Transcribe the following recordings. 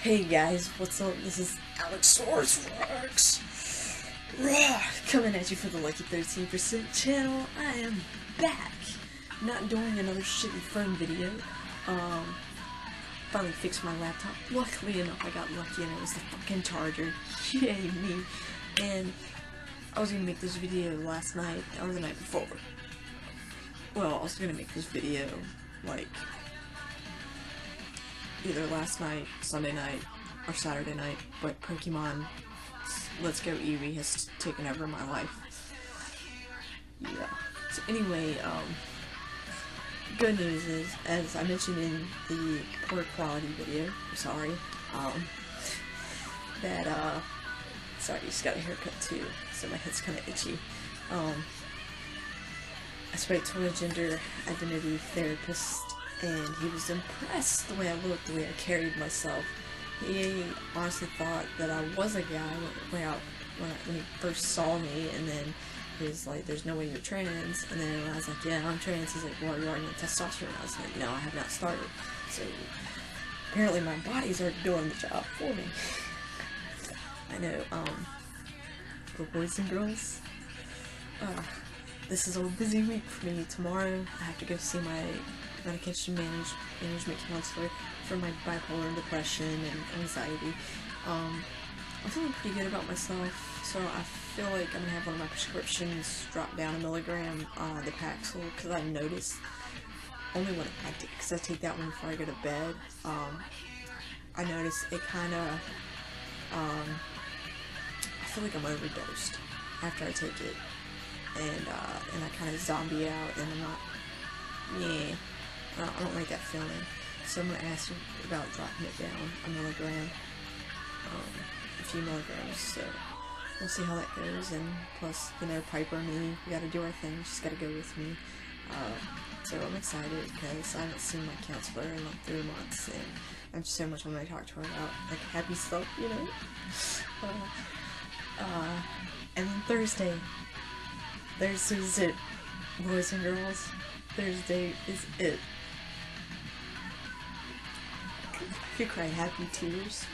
Hey guys, what's up? This is Alexsaurus Rex coming at you for the Lucky 13% channel. I am back, not doing another shitty phone video. Finally fixed my laptop. Luckily enough, I got lucky and it was the fucking charger. Yay me! And I was gonna make this video last night or the night before. Well, I was gonna make this video like either last night, Sunday night, or Saturday night, but Pokemon Let's Go Eevee has taken over my life. Yeah. So anyway, good news is, as I mentioned in the poor quality video, I'm sorry, that, sorry, I just got a haircut too, so my head's kinda itchy. I spoke to a gender identity therapist, and he was impressed the way I looked, the way I carried myself. He honestly thought that I was a guy when he first saw me, and then he was like, "There's no way you're trans." And then when I was like, "Yeah, I'm trans," he's like, "Well, you're already on testosterone." I was like, "No, I have not started." So apparently my body's already doing the job for me. I know, for boys and girls, this is a busy week for me. Tomorrow I have to go see my medication management counselor for my bipolar and depression and anxiety. I'm feeling pretty good about myself, so I feel like I'm gonna have one of my prescriptions drop down a milligram, the Paxil, because I noticed only when because I take that one before I go to bed. I noticed it kind of, I feel like I'm overdosed after I take it, and I kind of zombie out, and I'm not, yeah. I don't like that feeling, so I'm going to ask you about dropping it down a milligram, a few milligrams, so we'll see how that goes. And plus, you know, Piper and me, we gotta do our thing, she's gotta go with me, so I'm excited because I haven't seen my counselor in like 3 months, and I have so much I'm going to talk to her about, like happy stuff, you know. And then Thursday is it, boys and girls. Thursday is it. You cry happy tears.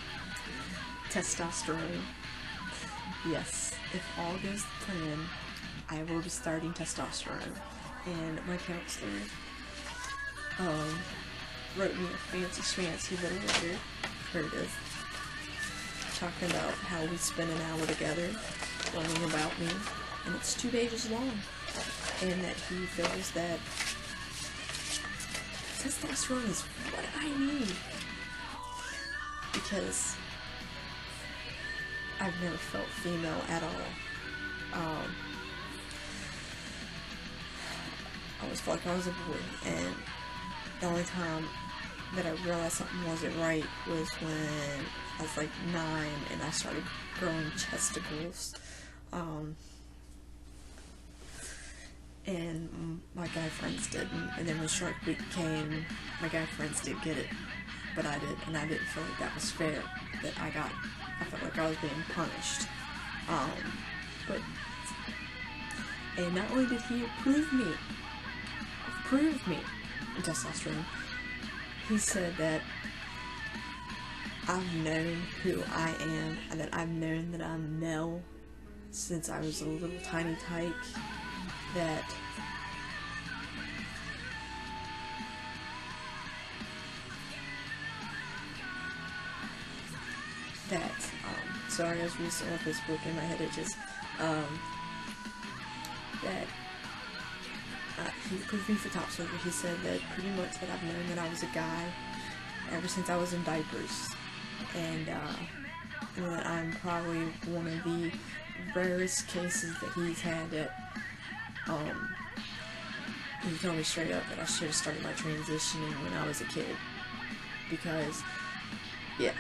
Testosterone. Yes, if all goes to plan, I will be starting testosterone. And my counselor wrote me a fancy schmancy little letter. Here it is. Talking about how we spend an hour together learning about me. And it's 2 pages long. And that he feels that testosterone is what I need, because I've never felt female at all. I always felt like I was a boy, and the only time that I realized something wasn't right was when I was like 9 and I started growing chesticles. And my guy friends didn't, and then when Shark Week came, my guy friends did get it, but I did, and I didn't feel like that was fair, that I felt like I was being punished, and not only did he approve me in testosterone, he said that I've known who I am, and that I've known that I'm male since I was a little tiny tyke, that sorry, I was reading on Facebook and my head itches, that he approved me for top surgery. He said that pretty much that I've known that I was a guy ever since I was in diapers, and that I'm probably one of the rarest cases that he's had that, he told me straight up that I should have started my transitioning when I was a kid, because, yeah,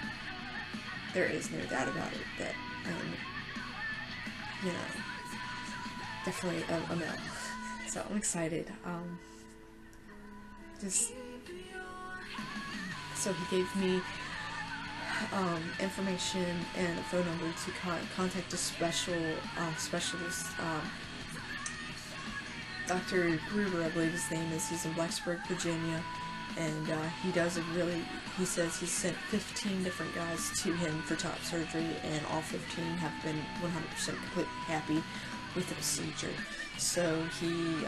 there is no doubt about it that I'm, you know, definitely a male. So I'm excited. So he gave me information and a phone number to contact a specialist, Dr. Gruber, I believe his name is. He's in Blacksburg, Virginia, and he says he's sent 15 different guys to him for top surgery, and all 15 have been 100% completely happy with the procedure. So he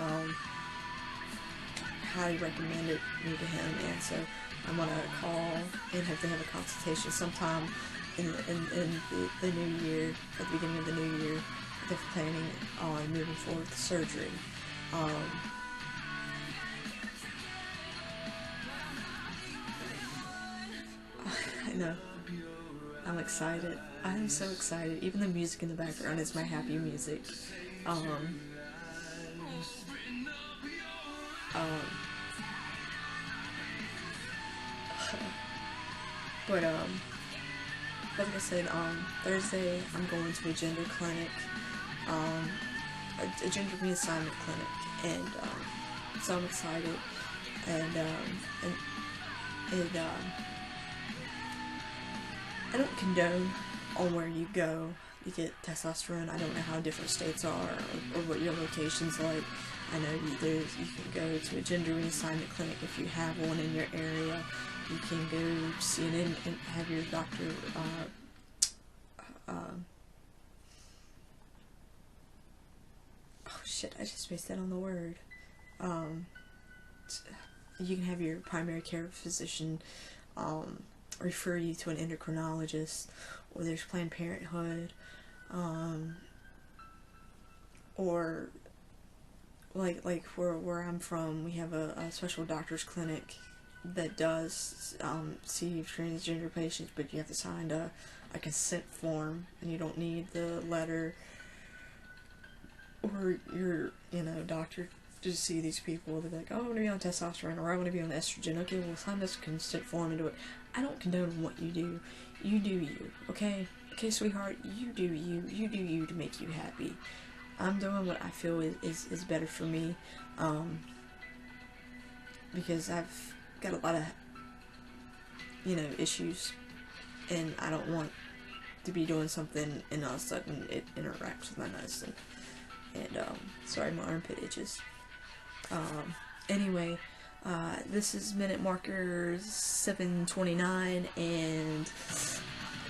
highly recommended me to him, and so I'm gonna call and hopefully have a consultation sometime in the new year, at the beginning of the new year. They're planning on moving forward with the surgery. I know. I'm excited. I am so excited. Even the music in the background is my happy music. But like I said, Thursday I'm going to a gender clinic, a gender reassignment clinic, and so I'm excited, and I don't condone on where you go to get testosterone. I don't know how different states are, or what your location's like. I know you can go to a gender reassignment clinic if you have one in your area. You can go see and have your doctor, oh shit, I just spaced out on the word. You can have your primary care physician, refer you to an endocrinologist, or there's Planned Parenthood, or like where I'm from, we have a special doctor's clinic that does see transgender patients, but you have to sign a consent form, and you don't need the letter or your doctor to see these people. They're like, oh, I want to be on testosterone, or I want to be on estrogen. Okay, well, sign this consent form and do it. I don't condone what you do. You do you, okay? Okay, sweetheart, you do you. You do you to make you happy. I'm doing what I feel is better for me, because I've got a lot of, issues, and I don't want to be doing something and all of a sudden it interacts with my nose, and sorry, my armpit itches. Anyway, this is minute marker 7:29, and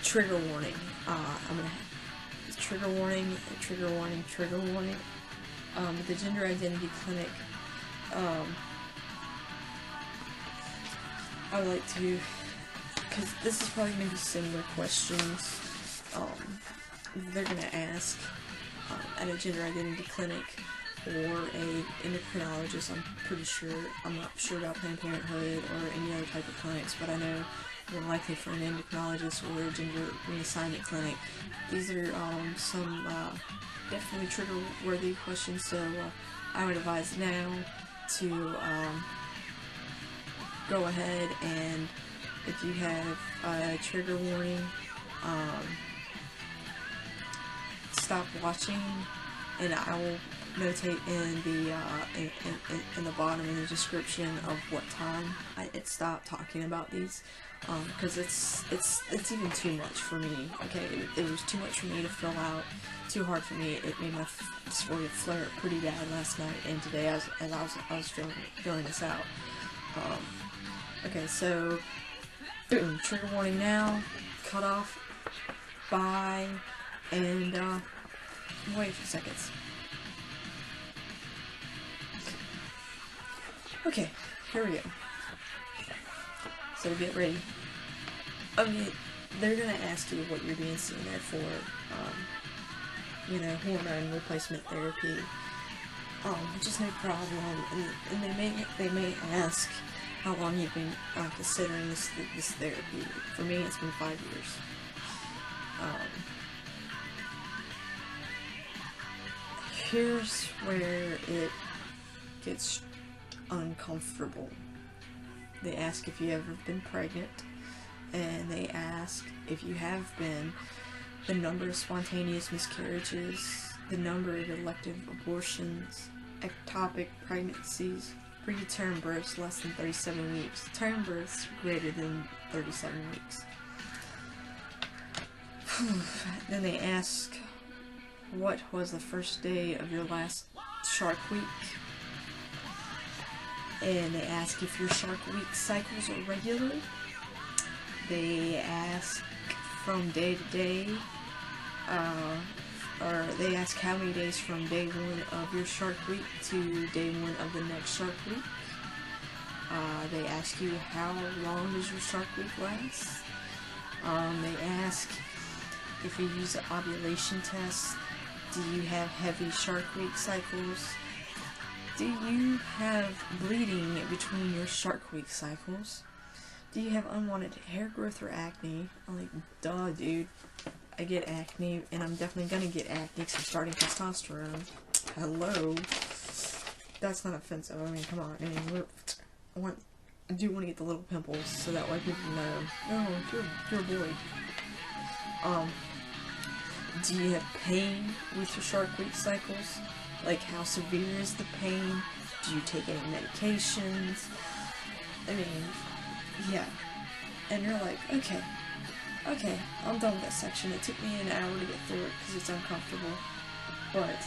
trigger warning. I'm gonna have trigger warning, trigger warning, trigger warning. The Gender Identity Clinic, I would like to, because this is probably going to be similar questions they're going to ask at a gender identity clinic or a endocrinologist. I'm pretty sure. I'm not sure about Planned Parenthood or any other type of clinics, but I know more likely for an endocrinologist or a gender reassignment clinic. These are some definitely trigger-worthy questions, so I would advise now to go ahead, and if you have a trigger warning, stop watching, and I will notate in the in the bottom in the description of what time it stopped talking about these, because it's even too much for me. Okay, it was too much for me to fill out, too hard for me. It made my dysphoria flare up pretty bad last night and today as I was filling this out. Okay, so boom, trigger warning now, cut off, bye, and wait a few seconds. Okay, here we go. So get ready. I mean, they're gonna ask you what you're being seen there for, hormone replacement therapy, which is no problem, and they may ask how long you've been considering this therapy. For me, it's been 5 years. Here's where it gets uncomfortable. They ask if you ever been pregnant, and they ask if you have been, the number of spontaneous miscarriages, the number of elective abortions, ectopic pregnancies, preterm births less than 37 weeks, term births greater than 37 weeks. Then they ask, what was the first day of your last Shark Week? and they ask if your Shark Week cycles are regular. They ask from day to day, or they ask how many days from day 1 of your Shark Week to day 1 of the next Shark Week. They ask you how long does your Shark Week last. They ask if you use an ovulation test. Do you have heavy Shark Week cycles? Do you have bleeding between your Shark Week cycles? Do you have unwanted hair growth or acne? I'm like, duh, dude. I get acne, and I'm definitely gonna get acne because I'm starting testosterone. Hello. That's not offensive. I mean, come on. I mean, I do want to get the little pimples so that way people know, oh, you're a boy. Do you have pain with your Shark Week cycles? Like, how severe is the pain? Do you take any medications? I mean, yeah. And you're like, okay, I'm done with that section. It took me an hour to get through it because it's uncomfortable. But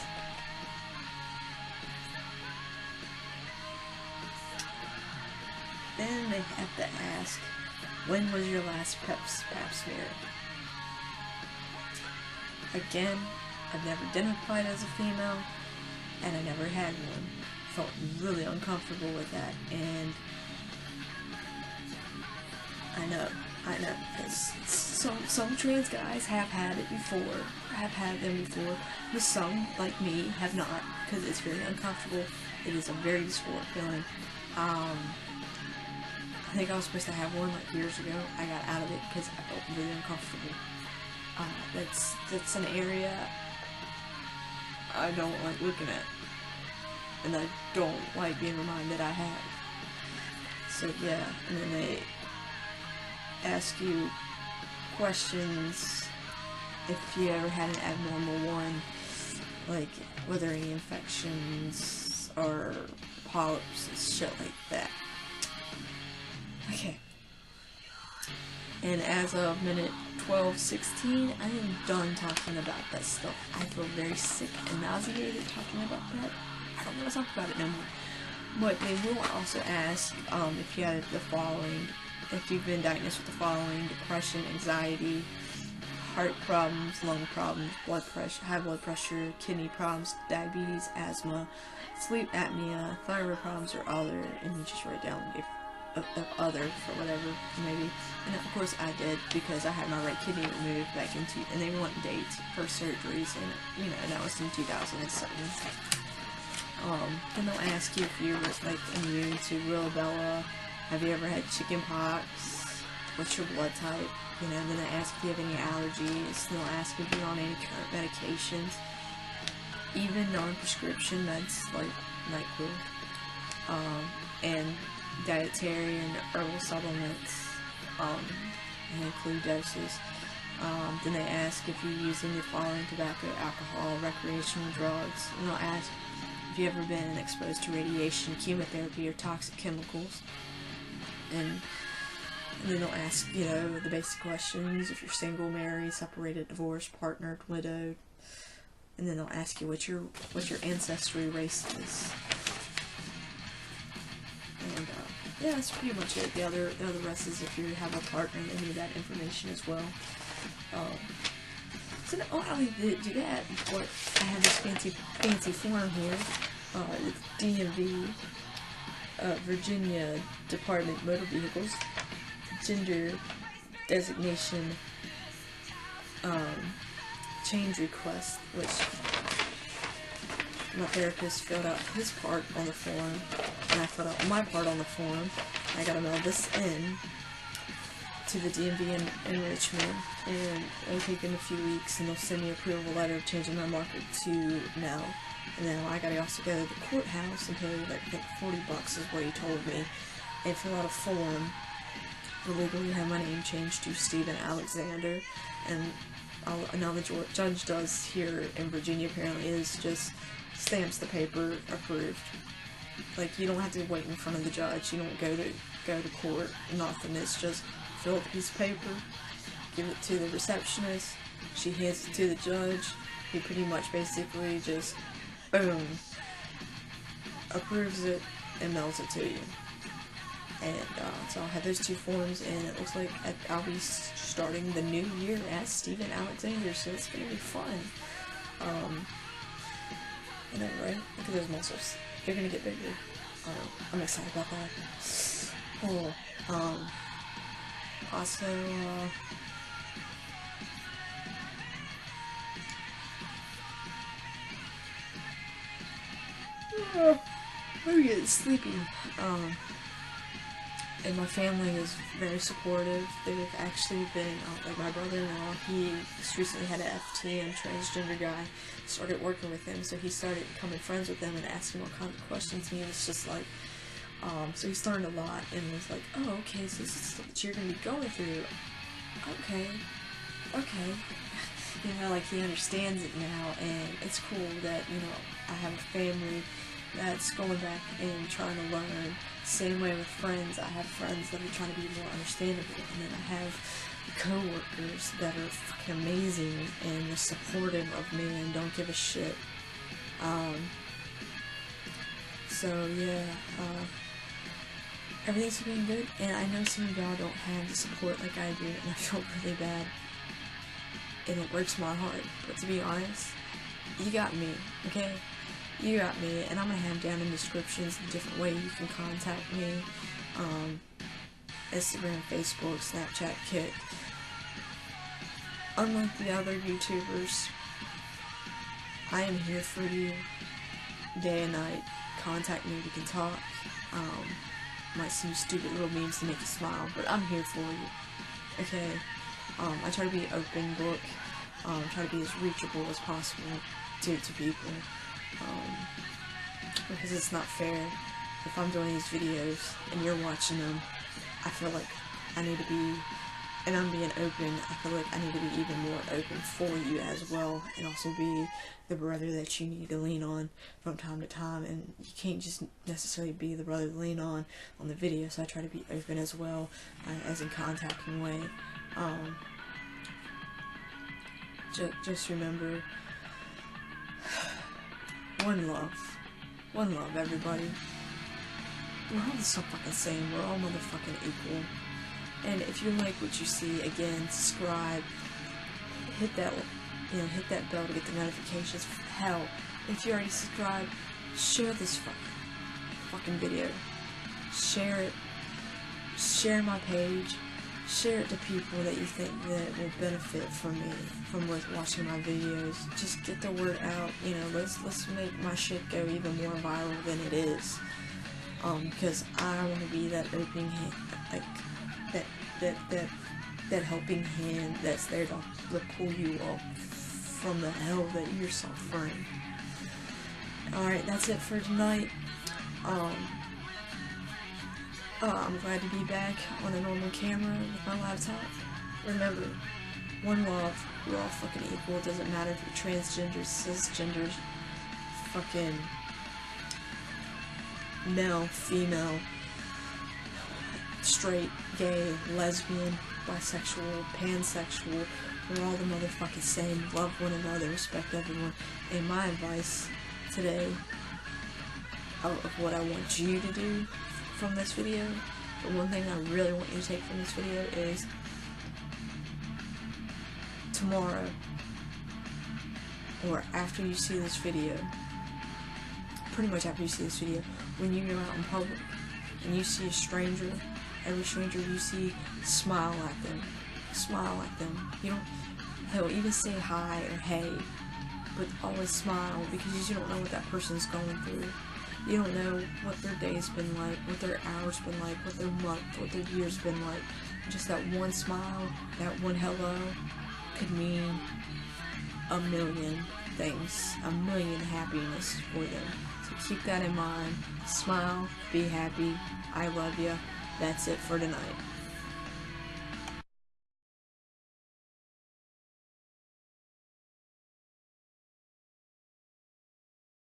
then they have to ask, when was your last pap smear? Again, I've never identified as a female, and I never had one. Felt really uncomfortable with that, and I know, because some trans guys have had it before, have had them before, but some, like me, have not, because it's very uncomfortable. It is a very dysphoric feeling. I think I was supposed to have one like years ago. I got out of it because I felt really uncomfortable. That's an area I don't like looking at, and I don't like being reminded I have. So yeah, and then they ask you questions if you ever had an abnormal one, like were there any infections or polyps and shit like that. Okay. And as of minute 12:16, I am done talking about that stuff. I feel very sick and nauseated talking about that. I don't want to talk about it no more. But they will also ask if you had the following, if you've been diagnosed with the following: depression, anxiety, heart problems, lung problems, blood pressure, high blood pressure, kidney problems, diabetes, asthma, sleep apnea, thyroid problems, or other, and you just write down if other for whatever, maybe. And of course I did, because I had my right kidney removed back in and they want dates for surgeries, and you know, that was in 2007. Then they'll ask you if you're like immune to rubella, have you ever had chicken pox, what's your blood type, you know. Then they ask if you have any allergies, and they'll ask if you're on any current medications, even non-prescription meds like NyQuil, and dietary and herbal supplements, and include doses. Then they ask if you're using the following: tobacco, alcohol, recreational drugs. And they'll ask if you've ever been exposed to radiation, chemotherapy, or toxic chemicals. And then they'll ask, you know, the basic questions: if you're single, married, separated, divorced, partnered, widowed. And then they'll ask you what your ancestry race is. And yeah, that's pretty much it. The other rest is if you have a partner, they need that information as well. So while I did do that, but I have this fancy form here. It's DMV, Virginia Department of Motor Vehicles, gender designation change request, which my therapist filled out his part on the form, and I filled out my part on the form. I gotta mail this in to the DMV in Richmond, and it'll take them a few weeks, and they'll send me a approval letter changing my marker to no. And then I gotta also go to the courthouse and pay, like, I think $40 is what he told me, and fill out a form to legally have my name changed to Stephen Alexander. And now the judge does here in Virginia apparently is just stamps the paper approved. Like, you don't have to wait in front of the judge. You don't go to court. Nothing. It's just fill out a piece of paper, give it to the receptionist. She hands it to the judge. He pretty much basically just boom approves it, and mails it to you. And so I'll have those two forms, and it looks like I'll be starting the new year as Steven Alexander, so it's gonna be fun. I know, right? Look at those muscles. They're gonna get bigger. I'm excited about that. Oh, also, I'm getting sleepy. And my family is very supportive. They've actually been, like my brother-in-law, he just recently had an FTM transgender guy, started working with him, so he started becoming friends with them and asking all kinds of questions, and he was just like, so he learned a lot, and was like, oh, okay, so this is what you're going to be going through. Okay. You know, like, he understands it now, and it's cool that, you know, I have a family that's going back and trying to learn. Same way with friends. I have friends that are trying to be more understandable, and then I have co-workers that are fucking amazing and are supportive of me and don't give a shit. So yeah, everything's been good, and I know some of y'all don't have the support like I do, and I feel really bad, and it breaks my heart, but to be honest, you got me, okay? You got me, and I'm gonna have down in descriptions the different way you can contact me. Instagram, Facebook, Snapchat, Kik. Unlike the other YouTubers, I am here for you day and night. Contact me, we can talk. Might see stupid little memes to make you smile, but I'm here for you. Okay? I try to be an open book. Try to be as reachable as possible to people. Because it's not fair if I'm doing these videos and you're watching them. I feel like I need to be, and I'm being open, I feel like I need to be even more open for you as well, and also be the brother that you need to lean on from time to time, and you can't just necessarily be the brother to lean on the video, so I try to be open as well, as in contacting way. Just remember, one love, everybody. We're all the fucking same. We're all motherfucking equal. And if you like what you see, again, subscribe. Hit that, hit that bell to get the notifications. Hell, if you already subscribed, share this fucking video. Share it. Share my page. Share it to people that you think that will benefit from me, from watching my videos. Just get the word out, let's make my shit go even more viral than it is. Because I want to be that opening hand, like, that helping hand that's there to pull you up from the hell that you're suffering. Alright, that's it for tonight. I'm glad to be back on a normal camera with my laptop. Remember, one love, we're all fucking equal. It doesn't matter if you're transgender, cisgender, fucking male, female, straight, gay, lesbian, bisexual, pansexual. We're all the motherfucking same. Love one another, respect everyone. And my advice today of what I want you to do from this video, the one thing I really want you to take from this video is tomorrow, or after you see this video, pretty much after you see this video, when you go out in public and you see a stranger, every stranger you see, smile at them. Smile at them. You don't, hell, even say hi or hey, but always smile, because you don't know what that person's going through. You don't know what their day's been like, what their hour's been like, what their month, what their year's been like. Just that one smile, that one hello, could mean a million things, a million happiness for them. So keep that in mind. Smile, be happy, I love you. That's it for tonight.